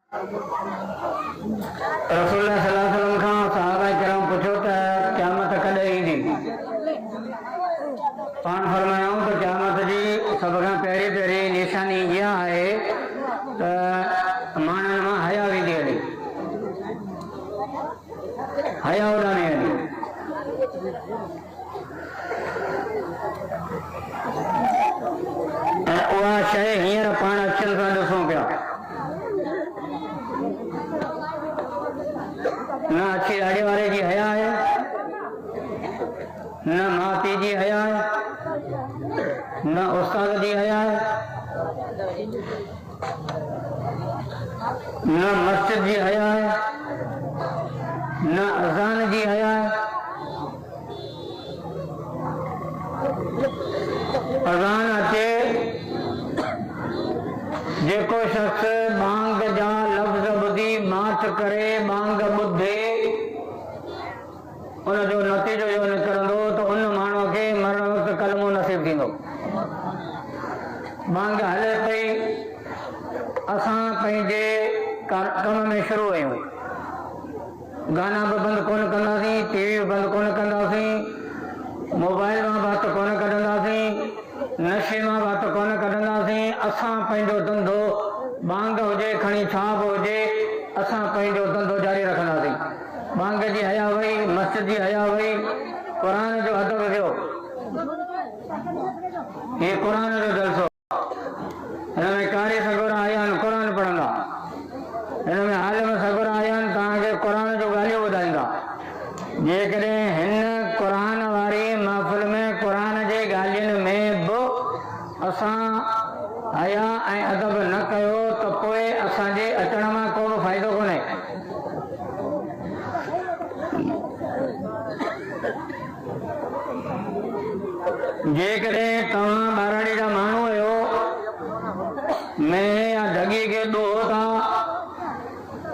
रसूलुल्लाह सल्लल्लाहु अलैहि वसल्लम खां सहाबा किराम पुछो त क़यामत कॾहिं ईंदी? पाण फरमायूं त क़यामत जी सभ खां पहिरीं निशानी इहा आहे त माण्हुनि मां हया वेंदी हली, हया उॾामी हली। ऐं उहा शइ हींअर पाण अखियुनि सां ॾिसूं पिया। न अछी ॾाढे वारे जी हया आहे, न माउ पीउ जी हया आहे, न उस्ताद जी हया आहे, न मस्जिद जी हया है, न अज़ान जी हया है। अज़ान अचे जेको शख्स बांग जा लफ़्ज़ ॿुधी माठ करे बांग ॿुधे उन जो नतीजो इहो निकिरंदो त उन माण्हूअ खे मरण वक़्तु कलमो नसीब थींदो। बांग हले पई, असां पंहिंजे कम में शुरू आहियूं, गाना भी बंद कोन कंदासीं, टीवी भी बंद कोन कंदासीं, मोबाइल मां बात कोन कढंदासीं, नशे मां बात कोन कढंदासीं। असां पंहिंजो धंधो बांग हुजे खणी छाप हुजे, असां पंहिंजो धंधो जारी रखंदासीं। बांग जी हया वई, मस्जिद जी हया वई, क़ुर जो अदब थियो, ये क़ुर जो जलसो। हिन में कारी सगोरा आया आहिनि क़ुर पढ़ंदा, हिन में आलिम सगोरा आया आहिनि तव्हांखे क़ुर जो ॻाल्हियूं ॿुधाईंदा। जेकॾहिं हिन क़ुर वारी महफ़िल में क़ुर जे ॻाल्हियुनि में बि असां हया ऐं अदब न कयो त पोइ असांजे अचण मां को बि फ़ाइदो कोन्हे। जेकॾहिं तव्हां ॿारड़ी जा माण्हू आहियो, मैं या दगी के दो था,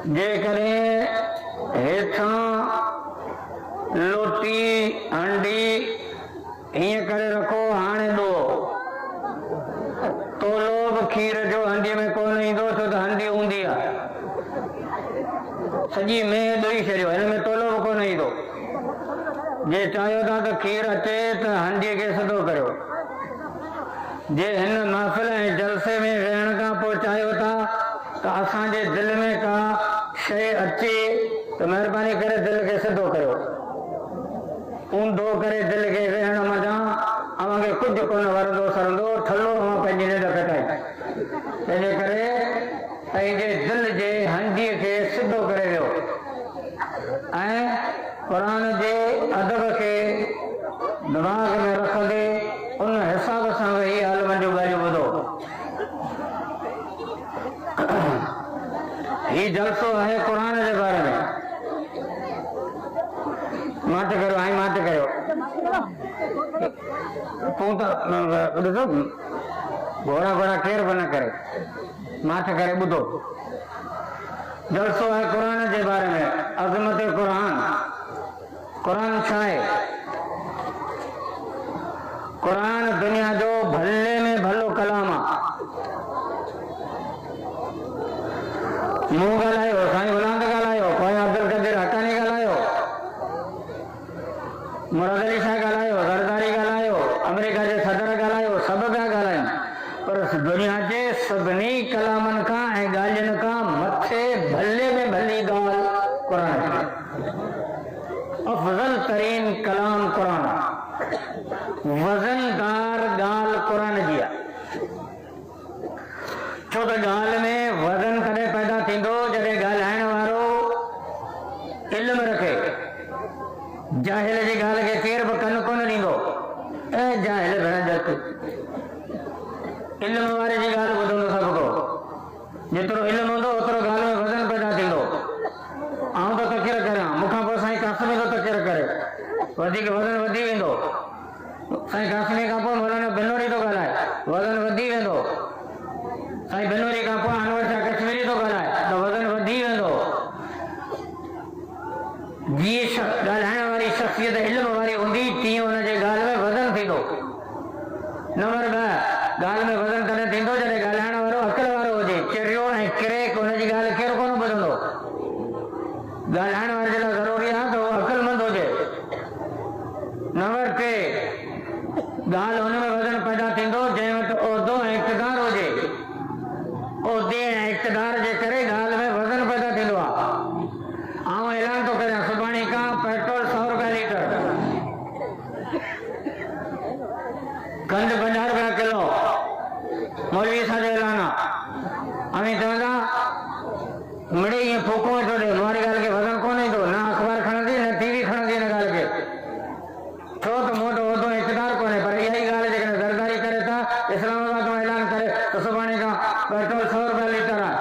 जेकॾहिं हेठां लोटी हंडी हीअं करे रखो, हाणे दो तोलो बि खीर जो हंडीअ में कोन ईंदो छो त हंडी हूंदी आहे, सॼी में ॾोई छॾियो, हिन में तोलो बि कोन ईंदो। जे चाहियो था त खीर अचे त हंडीअ खे सिधो करियो। जे हिन महफ़िल ऐं जलसे में वेहण खां पोइ चाहियो था त असांजे दिलि में का शइ अचे त महिरबानी करे दिलि खे सिधो करियो। ऊंधो करे दिलि खे वेहण मज़ा अव्हांखे कुझु कोन वरंदो सरंदो, थलो अव्हां पंहिंजी निंड कटाए। तंहिंजे करे पंहिंजे दिलि जे हंडीअ खे सिधो करे वियो ऐं क़ुर जे अदब खे दिमाग़ में रखंदे उन हिसाब सां वेही आलिमनि जूं ॻाल्हियूं ॿुधो। हीउ जलसो आहे क़ुर जे बारे में। माठ करियो, हाणे माठ करियो, तूं त ॾिसो घोड़ा घोड़ा केर बि न करे, माठ करे ॿुधो। जलसो आहे क़ुर जे बारे में, अज़मत क़ुर। क़ुर छा आहे? क़ुर दुनिया जो भले में भलो कलाम आहे। मूं ॻाल्हायो, साईं गुलाम ॻाल्हायो, पोइ अब्दुल कदीर हकानी ॻाल्हायो, मुराद अली शाह ॻाल्हायो, ज़रदारी ॻाल्हायो, अमेरिका जे सदर ॻाल्हायो, सभु पिया ॻाल्हाइनि, पर दुनिया जे सभिनी कलामनि खां ऐं ॻाल्हियुनि खां मथे भले में भली ॻाल्हि क़ुर आहे। अफ़ज़ल तरीन कलाम क़ुर, वज़नदार ॻाल्हि क़ुर जी आहे। छो त ॻाल्हि में वज़न कॾहिं पैदा थींदो जॾहिं ॻाल्हाइण वारो इल्म रखे। जाहिल जी ॻाल्हि खे केर बि कन कोन ॾींदो, ऐं जाहिल भेण जत। इल्म वारे जी ॻाल्हि ॿुधंदो सभु को। जेतिरो इल्म हूंदो ओतिरो ॻाल्हि में वज़न पैदा थींदो। आउं त तकिर करियां, मूंखां पोइ साईं कासमी थो तकिर करे, वधीक वज़न वधी वेंदो। साईं कासमी खां पोइ मौलाना बिनोरी थो ॻाल्हाए, वज़न वधी वेंदो। साईं बिनोरी खां पोइ अनवर शाह कश्मीरी थो ॻाल्हाए त वज़न वधी वेंदो। जीअं ॻाल्हाइण वारी शख़्सियत ॻाल्हाइण वारे जे लाइ ज़रूरी आहे त उहो अकुलमंद हुजे। नंबर 3, ॻाल्हि हुन में वज़न पैदा थींदो जंहिं वटि उहिदो ऐं इक़्तिदार हुजे। उहिदे ऐं इक़्तिदार जे करे ॻाल्हि में वज़न पैदा थींदो आहे। आउं ऐलान थो करियां, सुभाणे खां पेट्रोल 100 रुपया लीटर, खंड 50 रुपया किलो। मौलवी साहब जो ऐलान आहे। अमी चवंदा मिड़े ईअं फूकूं वेठो ॾे, मारी ॻाल्हि खे वज़न कोन ईंदो, न अख़बार खणंदी न टीवी खणंदी हिन ॻाल्हि खे, छो त मूं वटि उहिदो इक़्तिदार कोन्हे। पर इहा ई ॻाल्हि जेकॾहिं ज़रदारी करे था, इस्लामाबाद मां ऐलान करे त सुभाणे खां पेट्रोल 100 रुपया लीटर आहे,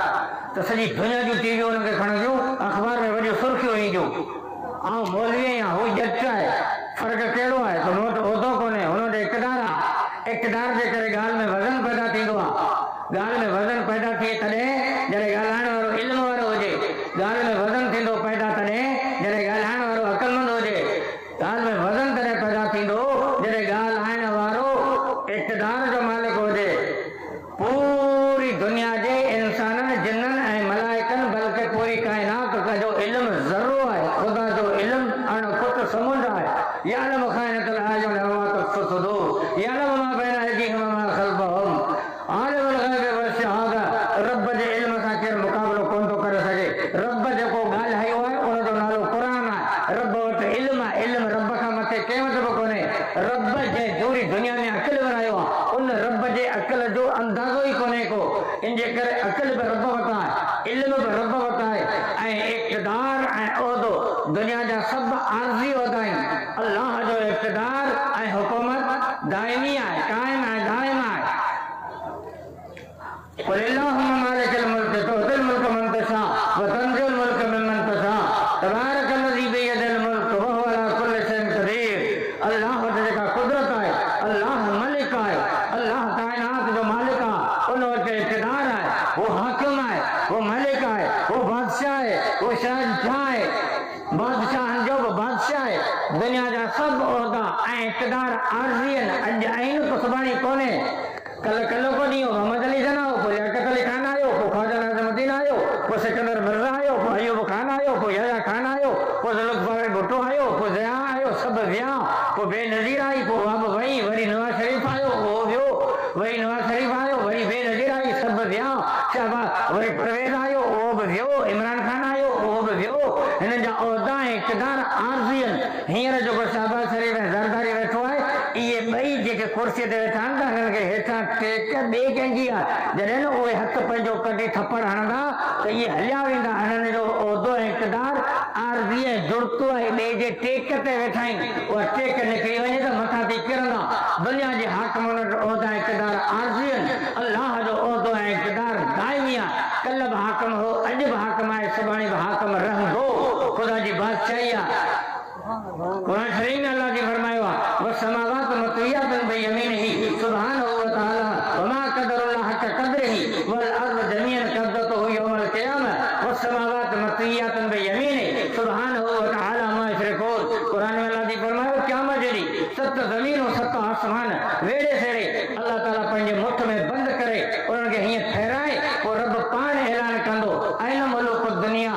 त सॼी दुनिया जूं टीवियूं हुनखे खणंदियूं, अख़बार में वॾियूं सुर्खियूं ईंदियूं। ऐं मौलवी आहियां, हू जज आहे। फ़र्क़ु कहिड़ो आहे त मूं वटि उहिदो कोन्हे, हुन वटि इक़्तिदार आहे। इक़्तिदार जे करे ॻाल्हि में वज़न पैदा थींदो आहे। ॻाल्हि में वज़न पैदा थिए तॾहिं जॾहिं ॻाल्हाइण वारो इल्म वारो हुजे। ॻाल्हि में वज़न थींदो पैदा तॾहिं जॾहिं ॻाल्हाइण वारो अकुलमंद हुजे। ॻाल्हि में वज़न तॾहिं पैदा थींदो जॾहिं ॻाल्हाइण वारो इक़्तिदार जो मालिक हुजे। पूरी दुनिया जे इंसाननि, जिन्ननि ऐं मलाइकनि, बल्कि पूरी काइनात जो इल्म ज़रो आहे। ख़ुदा जो इल्म अणखुट समुंड आहे। यालम खाइनतुल आयुन वमा तुख़फ़ी सुदूर, यालम मा बैन अयदीहिम वमा ख़ल्फ़हुम, आलिमुल ग़ैबि वश्शहादा। रब जे इल्म सां केरु मुक़ाबिलो कोन थो करे सघे। रब जेको ॻाल्हायो आहे उनजो नालो क़ुर आहे। रब वटि इल्म आहे। इल्म रब खां मथे कंहिं वटि बि कोन्हे। रब जे पूरी दुनिया में अक़ल विरायो आहे, उन रब जे अक़ल जो अंदाज़ो ई कोन्हे को। इन जे करे अक़ल बि रब वटां आहे, इल्म बि रब वटां आहे, ऐं इक़्तिदार ऐं उहिदो दुनिया जा सभु आरज़ी उहिदा आहिनि। अल्लाह जो इक़्तिदार ऐं हुकूमत दाइमी आहे, क़ाइम आहे, दाइम आहे। क़ुल अल्लाहुम्मा मालिकल मुल्क तु'तिल मुल्क मन तशा व तंज़िउल मुल्क मिम्मन तशा तबारकल्लज़ी बियदिल मुल्क व हुवा अला कुल्लि शैइन क़दीर। अल्लाह वटि जेका कुदरत आहे, अल्लाह मलिक आहे, अल्लाह काइनात जो मालिक आहे, उन वटि इक़्तिदार आहे, वो हाकिम आहे, वो मलिक आहे, वो बादशाह आहे, वो शहंशाह आहे, बादशाहनि जो बि बादशाह आहे। दुनिया जा सभु उहिदा ऐं इक़्तिदार आरज़ी आहिनि। अॼु आहिनि त सुभाणे कोन्हे। कल्ह को ॾींहुं मोहम्मद अली जना आयो, पोइ लियाकत अली खान आयो, पोइ ख्वाजा नाज़िमुद्दीन आयो, पोइ सिकंदर मिर्ज़ा आयो, पोइ अयूब खान आयो, पोइ यहया खान आयो, पोइ ज़ुल्फ़िकार भुट्टो आयो, पोइ ज़िया आयो, सभु विया, पोइ बेनज़ीर आई, पोइ उहा बि वई, वरी नवाज़ शरीफ़ आयो, उहो वियो, वरी नवाज़ शरीफ़ आयो, वरी बेनज़ीर आई, सभु विया, शाहबाज़ वरी परवेज़ आयो, उहो बि वियो, इमरान खान आयो, उहो बि वियो। हिन जा उहिदा ऐं इक़्तिदार आरज़ी आहिनि। हींअर जेको शाहबाज़ शरीफ़ ऐं ज़रदारी वेठो आहे, इहे ॿई जेके कुर्सीअ ते वेठा आहिनि, हिननि खे हेठां टेक ॿिए कंहिंजी आहे। जॾहिं न उहे हथु पंहिंजो कढी थप्पड़ हणंदा त इहे हलिया वेंदा। हिननि जो उहिदो ऐं इक़्तिदार आरज़ी ऐं जुड़तो आहे, ॿिए जे टेक ते वेठा आहिनि। उहा टेक निकिरी वञे त मथां थी किरंदा। दुनिया जे हाकिमनि वटि उहिदा ऐं इक़्तिदार आरज़ी आहिनि। अल्लाह जो उहिदो ऐं इक़्तिदार दाइमी आहे। कल्ह बि हाकिम हो, अॼु बि हाकिम आहे, सुभाणे बि हाकिम रहंदो। ख़ुदा जी बादशाही आहे। क़ुरान शरीफ में अल्लाह जी फरमायो आहे, वस्समावात मत्वियातुन बियमीनिही सुब्हानहु व तआला वमा क़दरुल्लाह हक़ क़द्रिही वल अर्ज़ जमीअन क़ब्दतुहु यौमल क़ियामह वस्समावात मत्वियातुन बियमीनिही सुब्हानहु व तआला मा युशरिकून। कुरान में अल्लाह जी फरमायो, क़यामत जॾहिं 7 ज़मीन और 7 आसमान वेड़े सेड़े अल्लाह ताला पंहिंजे मुठ में बंदि करे उन्हनि खे हीअं ठहराए, पोइ रब पाण ऐलान कंदो, ऐन मुल्क दुनिया।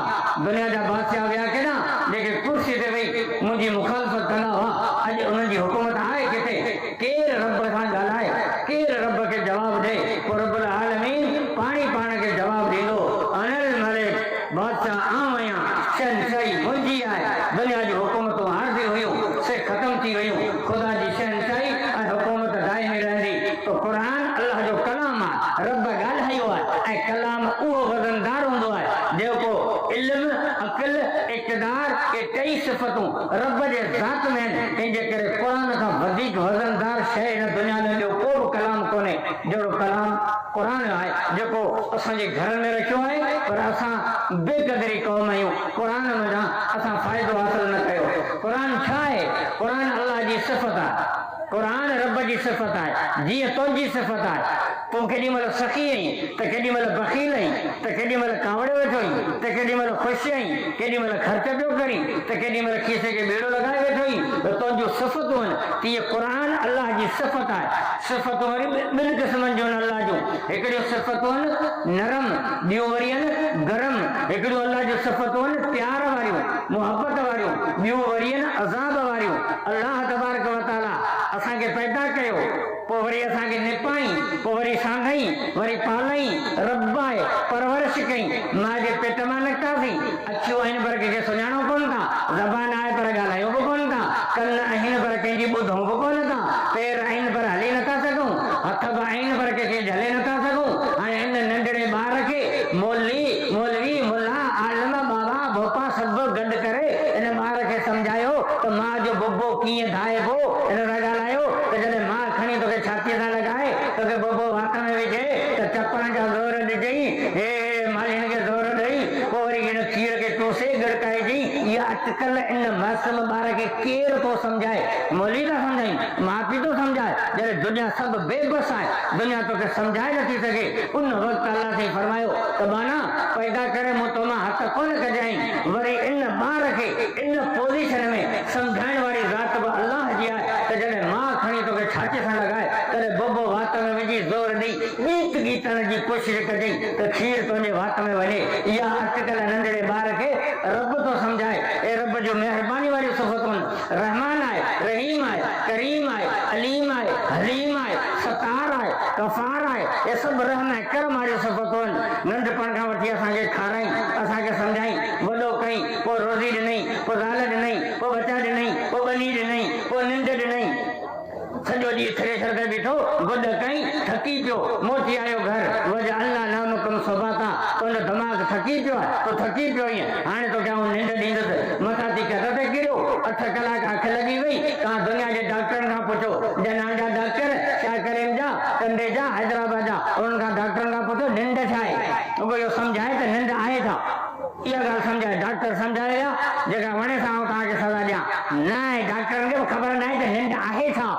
दुनिया जा बादशाह विया केॾा, जेके कुर्सी ते वेही मुंहिंजी मुखालफ़त कंदा हुआ। अॼु उन्हनि जी हुकूमत आहे किथे? केरु रब सां ॻाल्हाए, केरु रब खे जवाबु ॾे? पोइ रब्बुल आलमीन पाण खे जवाबु ॾींदो, अनल मलिक बादशाह आऊं आहियां, शहंशाही मुंहिंजी आहे। दुनिया जी हुकूमतूं हारदी हुयूं, से ख़तम थी वयूं। ख़ुदा जी शहंशाही ऐं हुकूमत दाइमी रहंदी। तो क़ुरान अल्लाह जो कलाम आहे, रब ॻाल्हायो आहे, ऐं कलाम उहो वज़नदार हूंदो आहे जेको इल्म, अक़ल, इक़्तिदार, के टई सिफ़तूं रब जे ज़ात में आहिनि। तंहिंजे करे क़ुरान खां वधीक वज़नदार शइ हिन दुनिया में ॿियो को बि कलाम कोन्हे जहिड़ो कलाम क़ुरान आहे, जेको असांजे घरनि में रखियो आहे। पर असां बेक़दरी क़ौम आहियूं, क़ुरान में असां फ़ाइदो हासिल न कयो। क़ुरान छा आहे? क़ुरान अल्लाह जी सिफ़त आहे, क़ुरान रब जी सिफ़त आहे। जीअं तुंहिंजी सिफ़त आहे, तूं केॾी महिल सखी आहीं त केॾी महिल बख़ील आहीं, त केॾी महिल कावड़े वेठो आहीं, त केॾी महिल ख़ुशि आहीं, केॾी महिल ख़र्च पियो करीं, त केॾी महिल खीसे खे ॿेड़ो लॻाए वेठो आहीं। त तुंहिंजूं सिफ़तूं आहिनि, तीअं क़ुरान अल्लाह जी सिफ़त आहे। सिफ़तूं वरी ॿिनि क़िस्मनि जूं आहिनि अल्लाह जूं। हिकिड़ियूं सिफ़तूं आहिनि नरम, ॿियूं वरी आहिनि गरम। हिकिड़ियूं अल्लाह जूं सिफ़तूं आहिनि प्यार वारियूं, ॿियूं वरी न अज़ाब वारियूं। अल्लाह तबारक व तआला असांखे पैदा कयो, पोइ वरी असांखे निपाई, पोइ वरी सांधई, वरी पालई, रब आहे परवरिश कई, मां जे पेट मां निकितासीं। अखियूं आहिनि पर कंहिंखे सुञाणो कोन था, ज़बान आहे पर ॻाल्हायूं बि कोन था, कन आहिनि पर कंहिंजी ॿुधूं बि कोन था, पेर आहिनि पर हली नथा सघूं, हथ बि आहिनि पर कंहिंखे झले नथा सघूं। हाणे हिन नंढड़े ॿार खे मौलवी मुल्ला आलम बाबा भोपा सभु गॾु करे हिन ॿार खे सम्झायो त मां जो बुबो कीअं धाइबो। हिन सां ॻाल्हायो त जॾहिं मां खणी तोखे छातीअ सां लॻाए तोखे बुबो वात में विझे त चपण जा ज़ोर ॾिजई, हे मालिन खे ज़ोर ॾेई, पोइ वरी हिन खीर खे टोसे गड़काइजई। इहा अॼुकल्ह इन मासूम ॿार खे केरु थो सम्झाए? मौलवी था सम्झाइनि, माउ पीउ थो सम्झाए। जॾहिं दुनिया सभु बेबस आहे, दुनिया तोखे सम्झाए नथी सघे, उन वक़्तु अल्लाह से फरमायो त बाना पैदा करे मूं तो मां हथ कोन कजाई। वरी इन ॿार खे इन पोज़ीशन में सम्झाइण वारी ज़ात बि अल्लाह जी आहे त जॾहिं मां खणी तोखे छाती सां लॻाए तॾहिं बबो वात में विझी ज़ोर ॾेई गीत गीतण जी कोशिशि कजई त खीर तुंहिंजे वात में वञे। इहा अॼुकल्ह नंढड़े ॿार खे रब थो सम्झाए। ऐं रब जो महिरबानी वारियूं सिफ़तूं, रहमान आहे, रहीम आहे, करीम आहे, अलीम आहे, हलीम आहे, सतार आहे, गफ़ार आहे, ये सभु रहम ऐं करम वारियूं सिफ़तूं आहिनि। नंढपण खां वठी असांखे खाराई, असांखे सम्झाई, वॾो कई, पोइ रोज़ी ॾिनई, पोइ ज़ाल ॾिनई, पोइ बचा ॾिनई, पोइ बनी ॾिनई, पोइ निंड ॾिनई। सॼो ॾींहुं थ्रेशर ते बीठो, गुॾ कई, थकी पियो, मोटी आयो घर, वज अल्लाह नाम कम सोभाता, तुंहिंजो दिमाग़ थकी पियो आहे, तो थकी पियो ईअं, हाणे तोखे आउं निंड ॾींदुसि, मथां थी कद ते किरियो, 8 कलाक अख लॻी वई। तव्हां दुनिया जे डॉक्टरनि खां पुछो, जनान जा डॉक्टर, शाकरेम जा, कंडे जा, हैदराबाद जा, उन्हनि खां डॉक्टरनि खां पुछो निंड छा आहे, उहो इहो सम्झाए त निंड आहे छा। इहा ॻाल्हि सम्झाए, डॉक्टर सम्झाए या जेका वणे सां तव्हांखे सलाह ॾियां, न आहे डॉक्टरनि खे ख़बर न आहे त निंड आहे छा।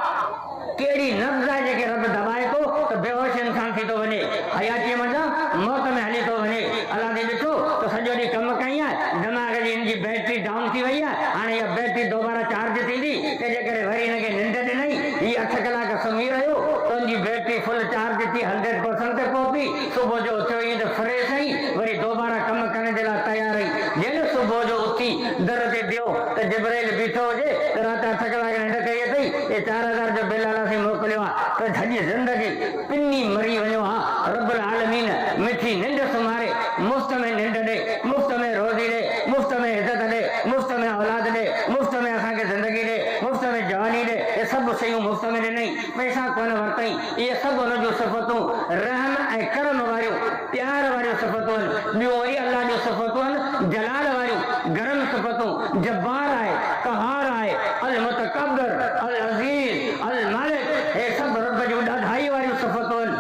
कहिड़ी नब्ज़ आहे जेके रब दबाए थो त बेहोश इंसान थी थो वञे, हयातीअ मंझां मौत में हली थो वञे। अलाह ने ॾिठो त सॼो ॾींहुं कमु कई आहे, दिमाग़ जी हिनजी बैटरी डाउन थी वई आहे, हाणे इहा बैटरी दोबारा चार्ज थींदी, तंहिंजे करे वरी हिनखे निंड ॾिनई, हीअ 8 कलाक सुम्ही रहियो, तुंहिंजी बैटरी फुल चार्ज थी 100% ते पहुती, सुबुह जो उथियो ईअं त फ्रेश आई, वरी दोबारा कमु करण जे लाइ तयार आई। जॾहिं सुबुह जो उथी दर ते ॾियो त जिब्राइल बीठो हुजे त राति 8 कलाक निंड कई अथई, ये 4000 जो बिल अलाह मोकिलियो आहे त सॼी ज़िंदगी पिनी मरी वञो हा। रब्बुल आलमीन मिठी निंड सुम्हारे, मुफ़्त में निंड ॾे, मुफ़्त में रोज़ी ॾे, मुफ़्त में इज़त ॾे, मुफ़्त में औलाद ॾे, मुफ़्त में असांखे ज़िंदगी ॾे, मुफ़्त में जवानी ॾे। ये सभु शयूं मुफ़्त में ॾिनई, पैसा कोन वरितई। इहे सभु हुन जूं सिफ़तूं रहम ऐं करम वारियूं, प्यार वारियूं सिफ़तूं आहिनि। ॿियूं वरी अल्लाह जूं सिफ़तूं आहिनि जलाल वारियूं, गरम सिफ़तूं, जब्बार आहे, कहार आहे, अल मुतकब्बिर, अल अज़ीज़, अल मालिक, हे सभु रब जूं ॾाढाई वारियूं सिफ़तूं आहिनि।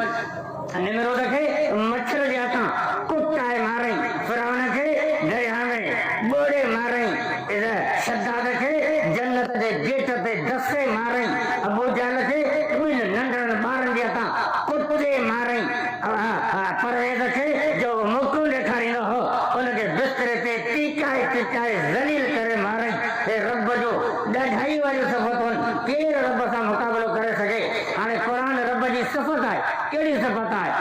निमरोद खे मच्छर जे हथां कुटाए मारई, फिरौन खे दरिया में ॿोड़े मारई, शद्दाद खे जन्नत जे गेट ते दसे मारई, अबू जहल खे ॿिनि नंढड़नि ॿारनि जे हथां कुटे मारई, परवेज़ खे जो मुकूं ॾेखारींदो हो उनखे बिस्तरे ते टीकाए टीकाए ज़लील करे मारई। हे रब जो ॾाढाई वारियूं सिफ़तूं आहिनि, केरु रब सां मुक़ाबिलो करे सघे। हाणे क़ुरान रब जी सिफ़त आहे, कहिड़ी सिफ़त आहे?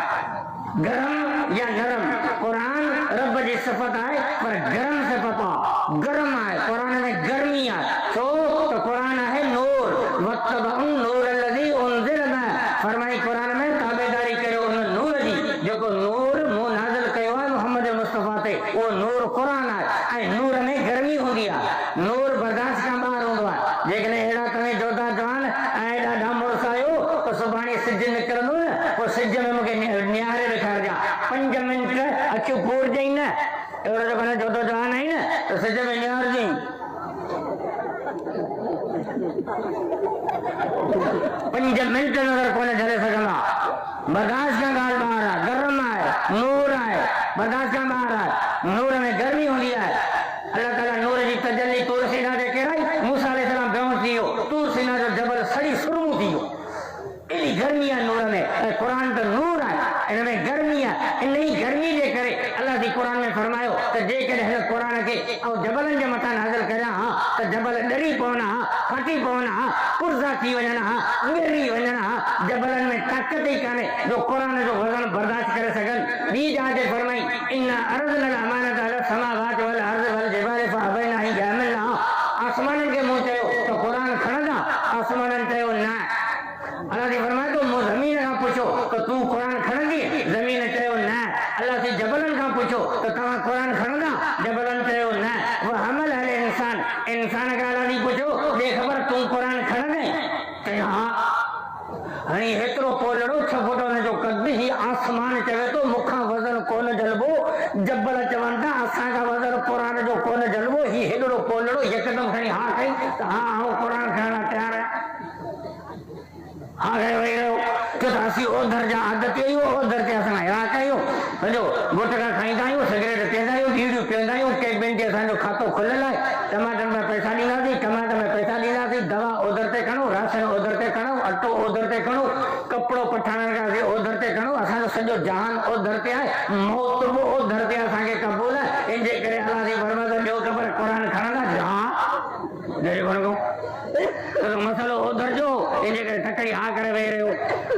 गरम या नरम? क़ुरान रब जी सिफ़त आहे पर गरम सिफ़त आहे, गरम आहे, क़ुरान में गर्मी आहे। छो त क़ुरान आहे नूर, वत्तबअ नूर लज़ी उनज़िल बिही, फरमाई क़ुरान में ताबेदारी कयो उन नूर जी जेको नूर मूं नाज़िल कयो आहे मुहम्मद मुस्तफ़ा ते, उहो नूर क़ुरान आहे। ऐं नूर में गर्मी हूंदी आहे, नूर बर्दाश्त खां ॿाहिरि हूंदो आहे। जेकॾहिं अहिड़ा तव्हां जोधा जवान ऐं ॾाढा मुड़ुस आहियो त सुभाणे सिज निकिरंदो न, पोइ सिज में मूंखे निहारे ॾेखारिजां, 5 मिंट अखियूं पूरजई न, अहिड़ो जेको न जोधो जवान आई न त सिज में निहारजई। 5 मिंट नज़र कोन झले सघंदा, बर्दाश्त खां ॻाल्हि ॿाहिरि आहे, गरम आहे, नूर आहे, बर्दाश्त खां ॿाहिरि आहे। नूर में गर्मी हूंदी आहे। अल्लाह ताला नूर जी तजल्ली तूर सीना ते केराई, मूसा अलैहिस्सलाम बेहोश थी वियो, तूर सीना जो जबल सड़ी सुरमू थी वियो। एॾी गर्मी आहे नूर में, ऐं क़ुरान त नूर आहे, हिन में गर्मी आहे। इन ई गर्मी जे करे अल्लाह जी क़ुरान में फरमायो त जेकॾहिं हिन क़ुरान खे ऐं जबलनि जे मथां नाज़िल करियां हा त जबल ॾरी पवनि हा, फाटी पवनि हा, पुरज़ा थी वञनि हा, अंगेरी वञनि हा। जबलनि में ताक़त ई कान्हे जो क़ुरान जो वज़न बर्दाश्त करे सघनि। ॿी ॼाण ते फरमाई इन्ना अरज़ना अल-अमानत अला समावाति वल अर्ज़ वल जिबाल फअबैना अन यहमिलनहा, कुरान खणंदा जबरन चयो न वो हमल हले इंसान का अलादी पूछो दे खबर तू कुरान खणंदे ते हां हणी हेतरो पोलड़ो 6 फुट ने जो कद ही आसमान चवे तो मुखा वजन कोन जलबो जबल चवंदा असा का वजन कुरान जो कोन जलबो ही हेतरो पोलड़ो एकदम खणी हां कई हां कुरान खणा तैयार है हाँ गए तो असी उधर जा आदत आयो उधर ते असा या कयो जो गुटका खाईंदा आयो सिगरेट पींदा आयो बीड़ी पींदा आयो के बैंक असा जो खातो खुलल है टमाटर में पैसा दींदासी टमाटर में पैसा दींदासी दवा उधर ते खणो राशन उधर ते खणो अटो उधर ते खणो कपड़ो पठाण का उधर ते खणो असा जो सजो जहान उधर ते है मौत वो उधर ते असा के कबूल है इंजे करे अल्लाह दी फरमाता जो खबर कुरान खणंदा हां जय को तो मसलो उधर जो इंजे करे टकरी हां करे वे रहो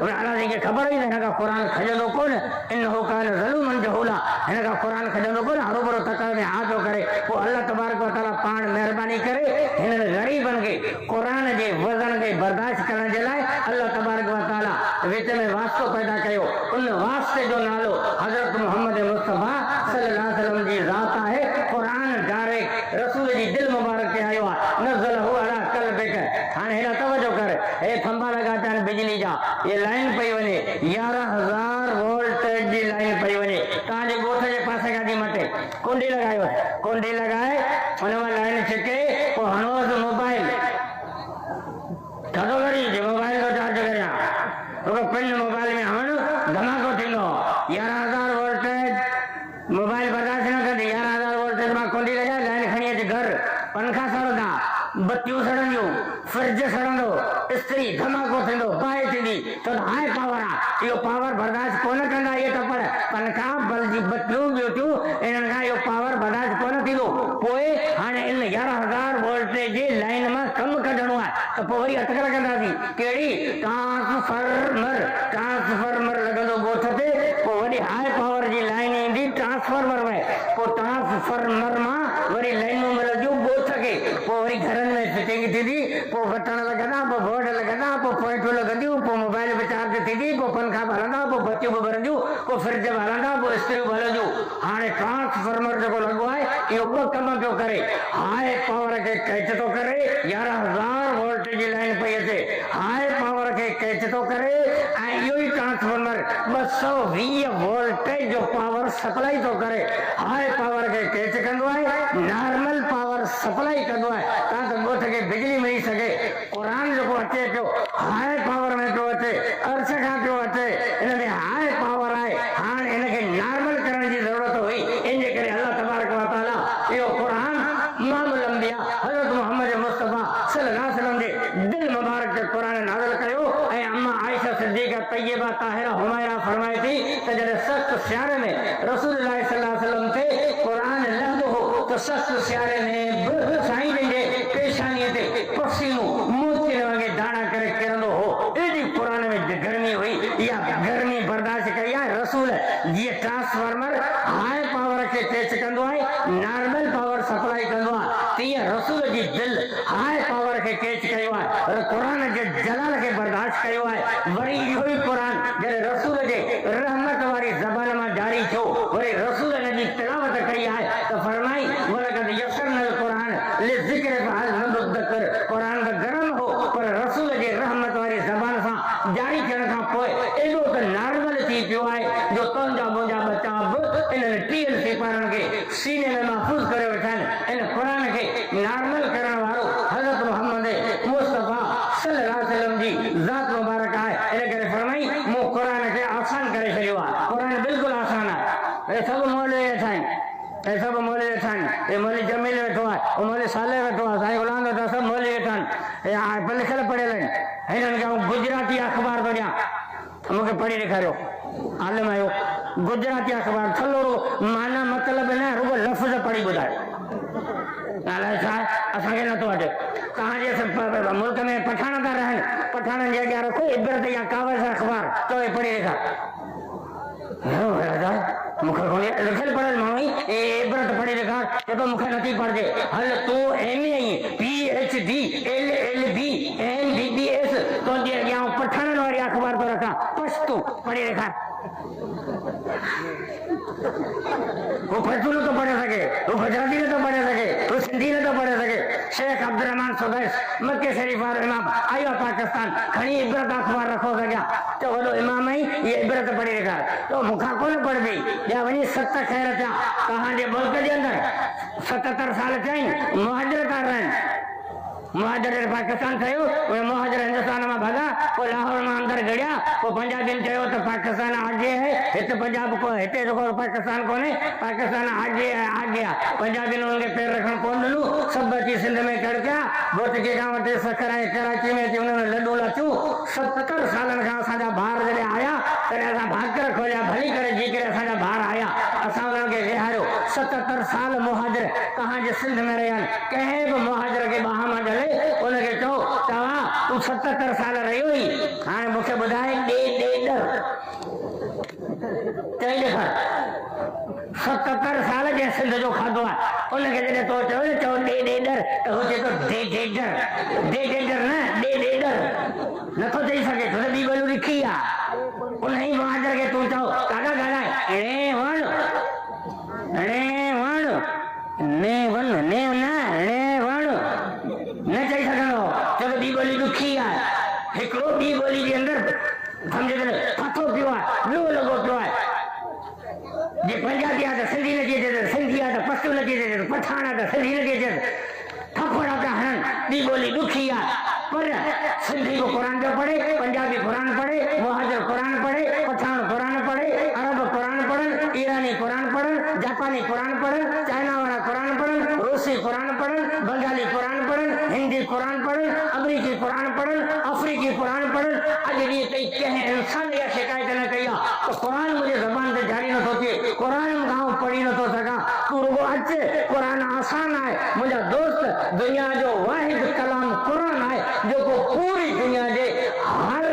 और अल्लाह के खबर ही न का कुरान खजलो कोन इन्हो कान ज़लूमन जहूला इन का कुरान खजलो कोन हरो बरो तकर में हाथ करे वो अल्लाह तबारक व तआला पान मेहरबानी करे इन गरीबन के कुरान जे वजन के बर्दाश्त करने जे लाए अल्लाह तबारक व तआला विच में वास्तो पैदा कयो उन वास्ते जो नालो हजरत मोहम्मद मुस्तफा सल्लल्लाहु अलैहि वसल्लम जी जात है कुरान डायरेक्ट रसूल जी दिल मुबारक के आयो नज़लहु अला कल्बिक हां हेरा तवज्जो कर ए थंबा लगा चान बिजली जा ये लाइन पई वने 11000 वोल्टेज जी लाइन पई वने ताजे गोठ जे पासे गाड़ी मटे कुंडी लगाए उनमें लाइन छिके को हनोस मोबाइल थदो करी जे मोबाइल को चार्ज करया तो पिन मोबाइल में हन धमाको थींदो 11000 वोल्टेज मोबाइल बर्दाश्त न कर 11000 वोल्टेज में कुंडी लगाए लाइन खणी अच घर पंखा सड़दा बत्तियों सड़ंदियूं फ्रिज सड़ंदो स्त्री धमाको थींदो बाहि थींदी तो हाई पावर आहे इहो पावर बर्दाश्त कोन कंदा इहे टपड़ पंखा बल्कि बत्तियूं ॿियूं इन्हनि खां इहो पावर बर्दाश्त कोन थींदो पोइ हाणे इन 11000 वोल्टेज जी लाइन मां कमु कढणो आहे त पोइ वरी अटकल कंदासीं कहिड़ी ट्रांसफार्मर लॻंदो ॻोठ ते पोइ वरी हाई पावर जी लाइन ईंदी ट्रांसफार्मर में पोइ ट्रांसफार्मर मां वरी लाइनूं मिलंदियूं ॻोठ खे पोइ वरी घरनि में फिटिंग थींदी पोइ बटण लॻंदा पोइ बोर्ड लॻंदा पोइ पॉइंटूं लॻंदियूं पोइ मोबाइल बि चार्ज थींदी पोइ पंखा बि हलंदा पोइ बत्तियूं बि ॿरंदियूं पोइ फ्रिज बि हलंदा पोइ इस्त्रियूं बि हलंदियूं हाणे ट्रांसफार्मर जेको लॻो आहे इहो ॿ कम पियो करे हाई पावर खे कैच थो करे 11000 वोल्ट जी लाइन पई अचे हाई पावर खे कैच थो करे ऐं इहो ई ट्रांसफार्मर 220 वोल्टेज जो पावर सप्लाई थो करे हाई पावर खे कैच कंदो आहे नॉर्मल पावर सप्लाई कंदो आहे ताकि ॻोठ खे बिजली मिली सघे कुरान जेको अचे पियो हाई पावर में पियो अचे अर्श खां पियो अचे इन में हाई पावर आहे हाणे हिनखे नॉर्मल करण जी ज़रूरत हुई इन जे करे अल्लाह तबारक व तआला इहो कुरान इमामुल अंबिया हज़रत मोहम्मद मुस्तफा सल्लल्लाहु अलैहि वसल्लम जे दिल मुबारक ते कुरान नाज़िल कयो ऐं अम्मा आयशा सिद्दीक़ा तय्यबा ताहिरा हुमायरा फरमाए थी त जॾहिं सख़्त सियारे में रसूलुल्लाह सल्लल्लाहु अलैहि वसल्लम ते कुरान लहंदो हो त सख़्त सियारे में बि साईं जे पेशानीअ ते पसीनो मोती वांगे दाना करे किरंदो हो एॾी कुरान में गर्मी हुई इहा गर्मी बर्दाश्त कई आहे रसूल जीअं ट्रांसफार्मर हाई पावर खे कैच कंदो आहे नॉर्मल पावर सप्लाई कंदो आहे तीअं रसूल जी दिल हाई पावर खे कैच कयो आहे कुरान जे जलाल खे बर्दाश्त कयो आहे वरी इहो ई कुरान जॾहिं रसूल जे रहमत वारी ज़बान मां जारी थियो वरी रसूल हिन जी तिलावत कई आहे त फरमाई वलक़द यस्सरनल कुरान लिज़िक्र फहल मिन मुद्दकिर कुरान त गरम हो पर रसूल जे रहमत वारी ज़बान सां जारी थियण खां पोइ एॾो त नॉर्मल थी पियो आहे जो तुंहिंजा मुंहिंजा बच्चा बि इन्हनि 30 सिपारनि खे सीने में महफ़ूज़ करे वेठा आहिनि इन कुरान खे नॉर्मल करण वारो हज़रत मोहम्मद मुस्तफा सल्लल्लाहु अलैहि वसल्लम जी ज़ात मुबारक आहे इन करे फरमाई मूं कुरान खे आसान करे छॾियो आहे कुरान बिल्कुलु आसान आहे हे सभु मौलवी वेठा आहिनि हे सभु मौलवी वेठा आहिनि हे मौलवी जमील वेठो आहे उहो मौलवी साले वेठो आहे साईं गुलाम वेठो आहे सभु मौलवी वेठा आहिनि हे लिखियल पढ़ियल आहिनि हिननि खे गुजराती अख़बार थो ॾियां मूंखे पढ़ी ॾेखारियो आलिम आहियो गुजराती अख़बार थलोरो माना मतिलबु न रुगो लफ़्ज़ पढ़ी ॿुधाए अलाए छा असांखे नथो अचे तव्हांजे मुल्क में पठान था रहनि पठाननि जे अॻियां रखो इबरत या कावज़ अख़बार तो पढ़ी ॾेखार मूंखे लिखियल पढ़ियल माण्हू इबरत पढ़ी ॾेखार चए थो मूंखे नथी पढ़जे हल तूं MA PhD LLB MBBS तुंहिंजे अॻियां पठाननि वारी अख़बार थो रखां पढ़ तूं पढ़ी ॾेखार वो फतू ने तो पढ़े सके, वो गुजराती ने तो पढ़े सके, वो सिंधी ने तो पढ़े सके। शेख अब्दुर्रहमान सुदैस मक्के शरीफ वारो इमाम आयो पाकिस्तान खणी इबरत अखबार रखो सकिया तो वो इमाम आई ये इबरत पढ़ी रखा तो मुखा को न पढ़ दी या वनी सत खैर था कहां जे मुल्क के अंदर 77 साल चाहिए मुहाजिर कर रहे हैं। मुहाजिर पाकिस्तान थयो वो मुहाजिर हिंदुस्तान में भागा वो लाहौर में अंदर गड़िया वो पंजाबी में चयो तो पाकिस्तान आगे है हित पंजाब को हिते जो पाकिस्तान को ने पाकिस्तान आगे है आ गया पंजाबी ने उनके पैर रखण कोन दनु सब बची सिंध में चढ़ गया बोट के गांव ते सकराए कराची में उन्होंने लड्डू लाचू 77 सालन का साजा बाहर जड़े आया तने असा भाग कर खोलिया भली करे जी करे साजा बाहर आया असा उन्हनि के विहारो 77 साल मुहाजिर कहां जे सिंध में रहन कहे भी मुहाजिर के बाह में डले उनके चो तवा तू 77 साल रहियो ही हाणे मूंखे ॿुधाए ॾे डर चई ॾेखार 77 साल जे सिंध जो खाधो आहे उनखे जॾहिं तो चओ ॾे डर त हू चए थो ॾे डर न ॾे डर नथो चई सघे छो त ॿी ॻाल्हियूं लिखी आहे उन ई मुहाजिर खे तूं चओ काॾा ॻाल्हाए एड़े वण न चई सघंदो छो त ॿी ॿोली ॾुखी आहे हिकिड़ो ॿी ॿोली जे अंदरि सम्झ फाथो पियो आहे ॿियो लॻो पियो आहे जे पंजाबी आहे त सिंधी नथी अचे सिंधी आहे त पश्तो नथी अचे पठान आहे त सिंधी नथी अचे थपड़ा था हणनि ॿी ॿोली ॾुखी आहे पर सिंधी को कुरान जो पढ़े पंजाबी कुरान पढ़े मुहाजिर कुरान पढ़े पठान कुरान पढ़े अरब कुरान पढ़न ईरानी कुरान पढ़न जापानी कुरान पढ़न चाइना वाला कुरान पढ़न रूसी कुरान पढ़न बंगाली कुरान पढ़न हिंदी कुरान पढ़न अमरीकी कुरान पढ़न अफ्रीकी कुरान पढ़न अॼु ॾींहुं ताईं कंहिं इंसान इहा शिकायत न कई आहे त कुरान मुंहिंजे ज़बान ते जारी नथो थिए कुरान गांव पढ़ी नथो सघां तूं रुगो अच कुरान आसान आहे मुंहिंजा दोस्त दुनिया जो वाहिद कलाम कुरान आहे जेको पूरी दुनिया जे हर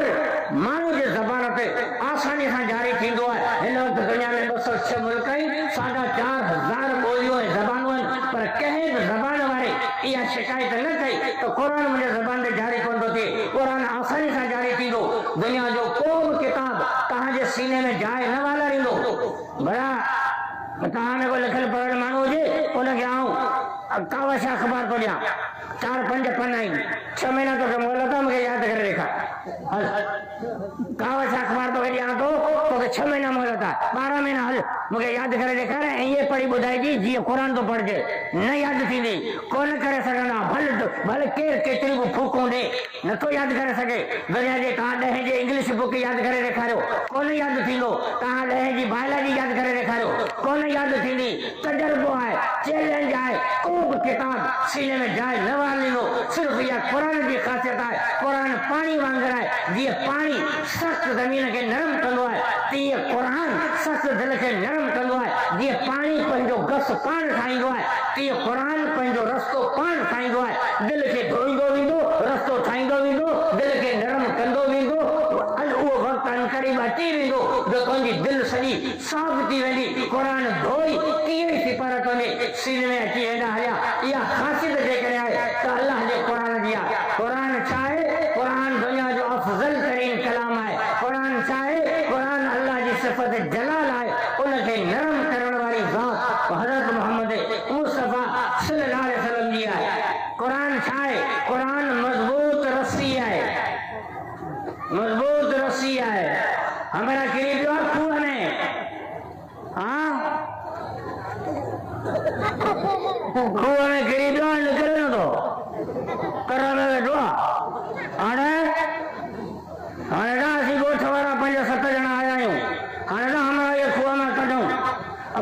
माण्हू जे ज़बान ते आसानी सां जारी थींदो आहे हिन वक़्तु दुनिया में 206 मुल्क आहिनि 4.5 ॿोलियूं ऐं ज़बानूं आहिनि पर कंहिं बि ज़बान वारे इहा शिकायत न कई त कुरान मुंहिंजे ज़बान ते जारी कोन थो थिए कुरान आसानी सां जारी थींदो दुनिया जो को बि किताब तव्हांजे सीने में जाइ न वालारींदो भला तव्हां में को लिखियल पढ़ियल माण्हू हुजे उनखे आऊं कावश अख़बार थो ॾियां 4-5 पन्ना आहिनि 6 महीना तोखे मोहलत आहे मूंखे यादि करे ॾेखार हल कावश अख़बार तोखे ॾियां थो तोखे 6 महीना मोहलत आहे 12 महीना हल मूंखे यादि करे ॾेखार ऐं ईअं पढ़ी ॿुधाइजी जीअं क़ुरान थो पढ़िजे न यादि थींदी कोन करे सघंदा भले केरु केतिरी बि फूकूं ॾे नथो यादि करे सघे दुनिया जे तव्हां 10 जे इंग्लिश बुक यादि करे ॾेखारियो कोन यादि थींदो तव्हां 10 जी बायोलॉजी यादि करे ॾेखारियो कोन यादि थींदी तजुर्बो आहे चैलेंज आहे को बि किताब सीने में जाइ न वालींदो सिर्फ़ु इहा कुरान जी ख़ासियत आहे कुरान पाणी वांगुरु आहे जीअं पाणी सख़्तु ज़मीन खे नरम कंदो आहे तीअं कुरान सख़्तु दिलि खे नरम कंदो आहे जीअं पाणी पंहिंजो घस पाण ठाहींदो आहे तीअं कुरान पंहिंजो रस्तो पाण ठाहींदो आहे दिलि खे धोईंदो वेंदो रस्तो ठाहींदो वेंदो दिलि खे नरम कंदो वेंदो उहो वक़्तु अनक़रीब अची वेंदो जो तुंहिंजी दिलि सॼी साफ़ थी वेंदी कुरान धोई कीअं ई सिफारत वञे सीने में अची वेंदा हलिया इहा ख़ासियत जेकॾहिं आहे त अल्लाह जे क़ुरान जी आहे क़ुरान छा आहे क़ुरान दुनिया जो अफ़ज़ल तरीन कलाम आहे क़ुरान छा आहे क़ुरान अल्लाह जी सिफ़त जलाल आहे उनखे नरम करण वारी ज़ात हज़रत मोहम्मद मुस्तफ़ा सल्लल्लाहु अलैहि वसल्लम जी आहे क़ुरान छा आहे क़ुरान मज़बूत रस्सी आहे मजबूत रस्सी है हमारा करीब और कुआं में हाँ कुआं में करीब और निकले ना तो करा में बैठो आने आने ना ऐसी गोठ वाला 5-7 जना आया हूँ आने ना हमारा ये कुआं में कटूं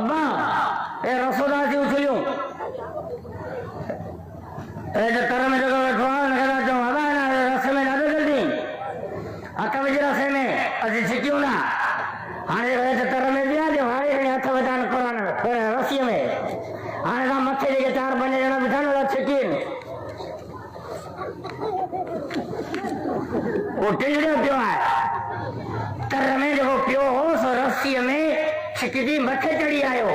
अब्बा ये रसोदा सी उछलियों ऐसे तरह में जगह बैठो निकला जाऊँ अब्बा ना रस्ते में ना जल्दी हथ विझ रसे में असीं छिकियूं न हाणे तर में बि आहे हाणे हथ विधा क़ुरान रसीअ में हाणे तव्हां मथे जेके 4-5 ॼणा बीठा न था छिकीनि उहो टिंगड़ियो पियो आहे तर में जेको पियो हो सो रसीअ में छिकजी मथे चढ़ी आयो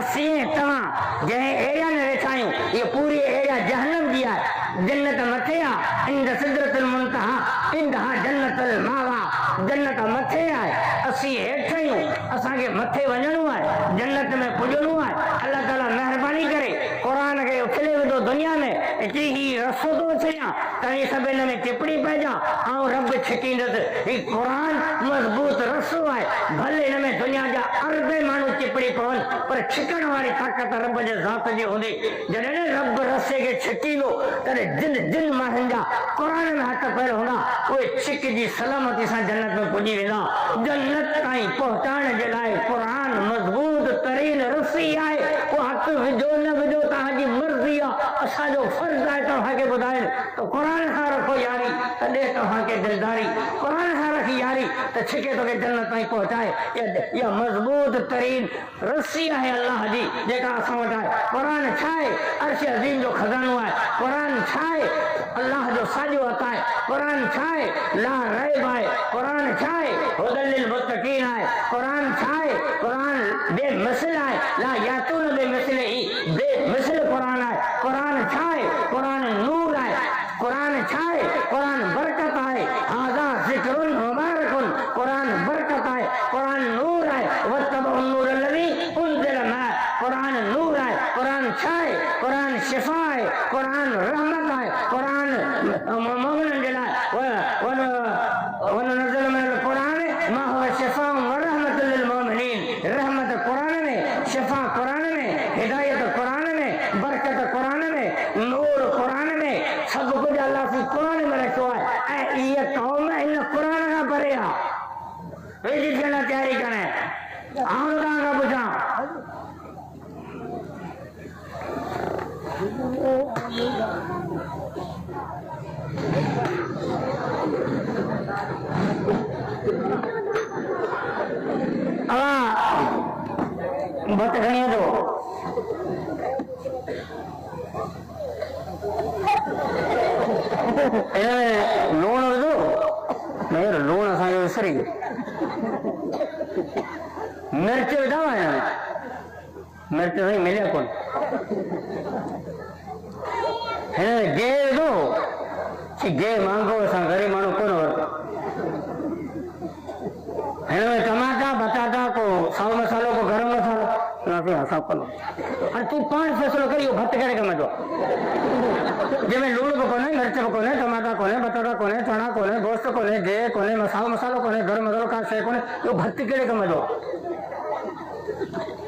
असीं तव्हां जंहिं एरिया में वेठा आहियूं इहा पूरी एरिया जहन्नम जी आहे जन्नत मथे आहे इंद सिदरतुल मुंतहा इंदहा जन्नतुल मावा जन्नत मथे आहे, असीं हेठि आहियूं, असांखे मथे वञणो आहे, जन्नत में पुॼणो आहे। अल्लाह ताला महिरबानी करे क़ुरान खे उछले विधो दुनिया में, हिते ही रस्तो थो अचेयां, तव्हीं सभु हिन में टिपड़ी पइजां, ऐं रब छिकींदुसि। ही क़ुरान मज़बूत रस्तो आहे, भले हिन में दुनिया जा अरबे माण्हू टिपड़ी पवनि, पर छिकण वारी ताक़त रब जे ज़ात जी हूंदी। जॾहिं रब रस्ते खे छिकींदो तॾहिं जिन माण्हुनि जा क़ुरान में हथ पैर हूंदा, उहे छिकजी सलामती सां जन्नत में पुॼी वेंदा। जन्नत ताईं पहुचाइण जे लाइ क़ुरान मज़बूत तरीन रस्सी आहे, उहो हथ विझो न विझो तव्हांजी मर्ज़ी आहे, असांजो फर्ज़ आहे तव्हांखे ॿुधाइण त क़ुरान सां रखो यारी, तॾहिं तव्हांखे दिलदारी, क़ुरान सां रखी यारी त छिके तोखे जन्नत ताईं पहुचाए। इहा मज़बूत तरीन रस्सी आहे अल्लाह जी जेका असां वटि आहे। क़ुरान छा आहे? अर्श अज़ीम जो खज़ानो आहे। क़ुरान छा आहे? अल्लाह जो साॼो हथ आहे। क़ुरान छा आहे? ला रैब आहे। क़ुरान छा आहे? हुदल लिल मुत्तक़ीन आहे। क़ुरान छा आहे? क़ुरान बेमिसल आहे। ला यातून बेमिसलिही, बेमिसल क़ुरान आहे। क़ुरान छा आहे? क़ुरान नूर आहे। क़ुरान छा आहे? क़ुरान बरकत आहे। हाज़ा ज़िक्रुन मुबारकुन, क़ुरान बरकत आहे, क़ुरान नूर आहे। वत्तबउन नूर लज़ी उनज़िल माअ, क़ुरान नूर आहे। क़ुरान छा आहे? क़ुरान शिफ़ा आहे, क़ुरान रहमत आहे, क़ुरान मोमिननि जे लाइ वनुनज़्ज़िलु मिनल क़ुरान मा हुवा शिफ़ाउन व रहमतुल लिल मोमिनीन। रहमत क़ुरान में, शिफ़ा क़ुरान में, हिदायत क़ुरान में, बरकत क़ुरान में, नूर क़ुरान में, सभु कुझु अल्लाह खे क़ुरान में रखियो आहे। ऐं इहा क़ौम हिन क़ुरान खां परे आहे। वेझी थियण जी तयारी करे आउं तव्हां खां पुछां, भत खणी वठो, लूण विझो, लूण असांजो विसरी वियो, मिर्च विझां हिन में, मिर्च साईं मिलिया कोन, हिन में गिह विझो, गिह महांगो असां ग़रीब माण्हू कोन वरितो, हिन में टमाटा बटाटा को साओ मसालो को गरम मसालो असां कोन। हाणे तूं पाण फ़ैसिलो कर इहो भत कहिड़े कम जो आहे, जंहिंमें लूण बि कोन्हे, मिर्च बि कोन्हे, टमाटा कोन्हे, बटाटा कोन्हे, चणा कोन्हे, गोश्त कोन्हे, गिह कोन्हे, साओ मसालो कोन्हे, गरम मसालो का शइ कोन्हे, इहो भत कहिड़े कम जो आहे।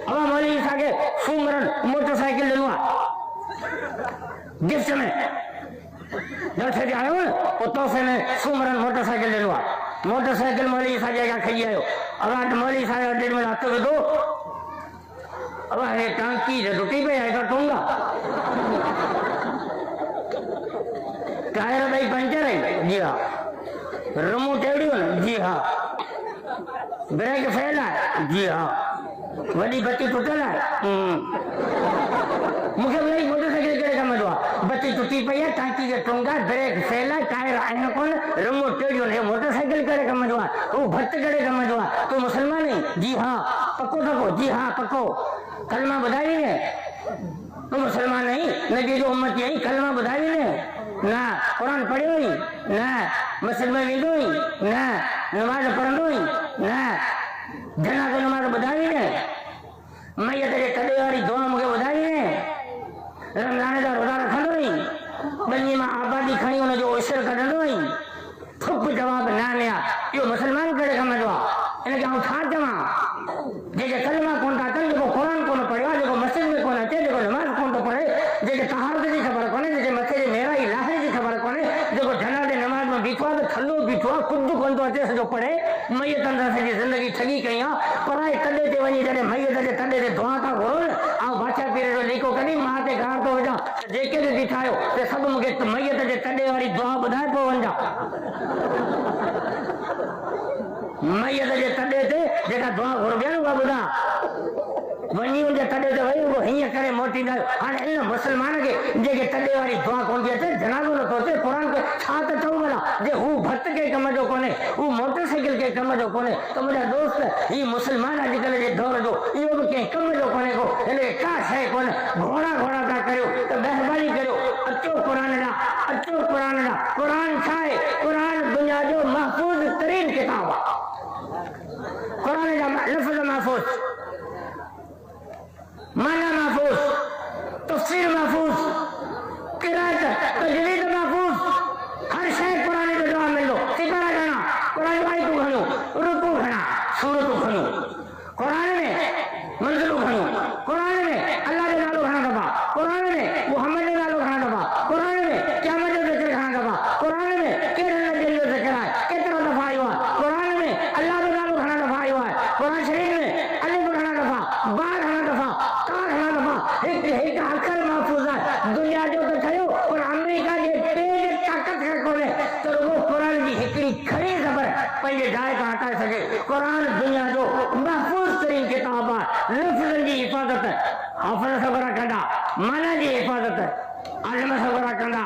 अब मौलवी साहब के सुमरन मोटरसाइकिल ॾिनो आहे गिफ्ट में, जलसे ते आयो न पोइ तोहफ़े में सुमरन मोटरसाइकिल ॾिनो आहे। मोटरसाइकिल मौलवी साहब जे खई आयो, अब मौलवी साहब अड्डे में हथ विधो, अब हे टांकी जो टुटी पई आहे, टूंगा टायर ॿई पंचर आहिनि, जी हा, रमूं टेड़ियूं न, जी हा, ब्रेक फेल आहे, जी हा, वॾी बत्ती टुटल आहे, मूंखे ॿुधाई मोटरसाइकिल कहिड़े कम जो आहे, बत्ती टुटी पई आहे, टांकी जो टुंगा, ब्रेक फेल आहे, टायर आहिनि कोन, रमूं टेड़ियूं न, मोटरसाइकिल कहिड़े कम जो आहे, हू भत कहिड़े कम जो आहे, तूं मुस्लमान आहीं, जी हा, पको पको, जी हा पको, कलमा ॿुधाई न, तूं मुस्लमान आहीं, नबी जो उम्मती आहीं, कलमा ॿुधाई न, क़ुरान पढ़ियो हुई न, मस्जिद में वेंदो हुई न, नमाज़ पढ़ंदो हुई न, जनाज़ो नमाज़ ॿुधाई न, मैयत जे कॾे वारी दुआ मूंखे ॿुधाई न, रमज़ान जा रोज़ा रखंदो हुई, ॿनी मां आबादी खणी हुनजो उशर कढंदो हुई, थुप जवाब न आया, इहो मुस्लमान कहिड़े कम जो आहे। हिनखे आउं छा चवां, जेके कलमा कोन था अचनि, जेको क़ुरान कोन पढ़ियो आहे, जेको मस्जिद में कोन अचे, जेको नमाज़ कोन थो पढ़े, जेके तहारत जी ख़बर कोन्हे, जेके मथे जे मेराई लाहे जी ख़बर कोन्हे, जेको जनाज़े नमाज़ में बीठो आहे त थल्लो बीठो आहे, कुझु कोन थो अचे सॼो पढ़े, मैयतनि सां सॼी ज़िंदगी ठगी कई आहे, पराए तॾे ते वञी जॾहिं मैयत जे तॾे ते दुआ था घुरो न, ऐं बादशाह पीर जो लीको कढी मां ते गार थो विझां, जेके बि बीठा आहियो ते सभु मूंखे मैयत जे तॾे वारी दुआ ॿुधाए पोइ वञा, मैयत जे तॾे ते जेका दुआ घुरबी आहे न उहा ॿुधां, वञी हुनजे तॾे ते वई उहो हीअं करे मोटींदा आहियो। हाणे हिन मुस्लमान खे जेके तॾे वारी दुआ कोन थी अचे, जनाज़ो नथो अचे, क़ुरान खे छा त चऊं भला, जे हू भत के कम जो कोन्हे, हू मोटरसाइकिल के कम जो कोन्हे, त मुंहिंजा दोस्त ही मुस्लमान अॼुकल्ह जे दौर जो इहो बि कंहिं कम जो कोन्हे को, हिनखे का शइ कोन्हे, घोड़ा था करियो त महिरबानी करियो, अचो क़ुरान ॾांहुं, अचो सोचो कुरान दा कुरान छा है कुरान दुनिया जो महफूज तरीन किताब आहे कुरान जा लफ़्ज़ महफूज माना महफूज तफसीर महफूज किरात तजवीद महफूज हर शय कुरान जो जवाब मिलो सिपारा घणा कुरान वाई तू घणो रुकू घणा सूरतू घणो कुरान में मंज़िलू घणो कुरान में अल्लाह जो नालो घणा दफ़ा कुरान में मुहम्मद जो नालो घणा दफ़ा कुरान में क़यामत जो ज़िक्र घणा दफ़ा कुरान में कहिड़े नबी जो ज़िक्र आहे केतिरा दफ़ा आयो आहे कुरान में अल्लाह जो नालो घणा दफ़ा आयो आहे कुरान शरीफ़ में अलिफ घणा दफ़ा बा घणा दफ़ा का घणा दफ़ा हिकु अखर महफूज़ आहे दुनिया जो त ठहियो पर अमेरिका जे पेज ताक़त खे कोन्हे त रुॻो कुरान जी हिकिड़ी खड़ी ख़बर पंहिंजे जाइ खां हटाए सघे कुरान दुनिया जो महफूज़ तरीन किताब आहे लफ़्ज़नि जी हिफ़ाज़त हाफ़िज़ सगरा कंदा माना जी हिफ़ाज़त आलिम सगरा कंदा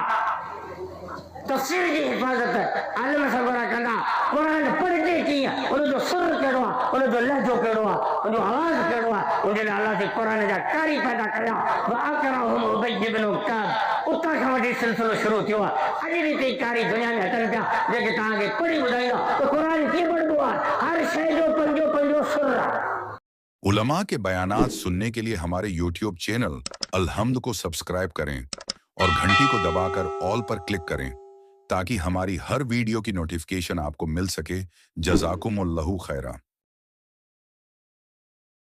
तफसीर जी हिफ़ाज़त आलिम सगरा कंदा कुरान पढ़जे कीअं उनजो सुर कहिड़ो आहे उनजो लहजो कहिड़ो आहे उनजो आवाज़ कहिड़ो आहे उनजे लाइ अलाह जे कुरान जा कारी पैदा कया वअक़राहुम उबय इब्न कअब उतां खां वठी सिलसिलो शुरू थियो आहे अॼु बि हिते कारी दुनिया में अचनि पिया जेके तव्हांखे पढ़ी ॿुधाईंदा त कुरान कीअं पढ़िबो आहे हर शइ जो पंहिंजो पंहिंजो सुर आहे। उलमा के बयानात सुनने के लिए हमारे YouTube चैनल अलहम्द को सब्सक्राइब करें और घंटी को दबाकर ऑल पर क्लिक करें ताकि हमारी हर वीडियो की नोटिफिकेशन आपको मिल सके। जज़ाकुमुल्लाहु खैरा।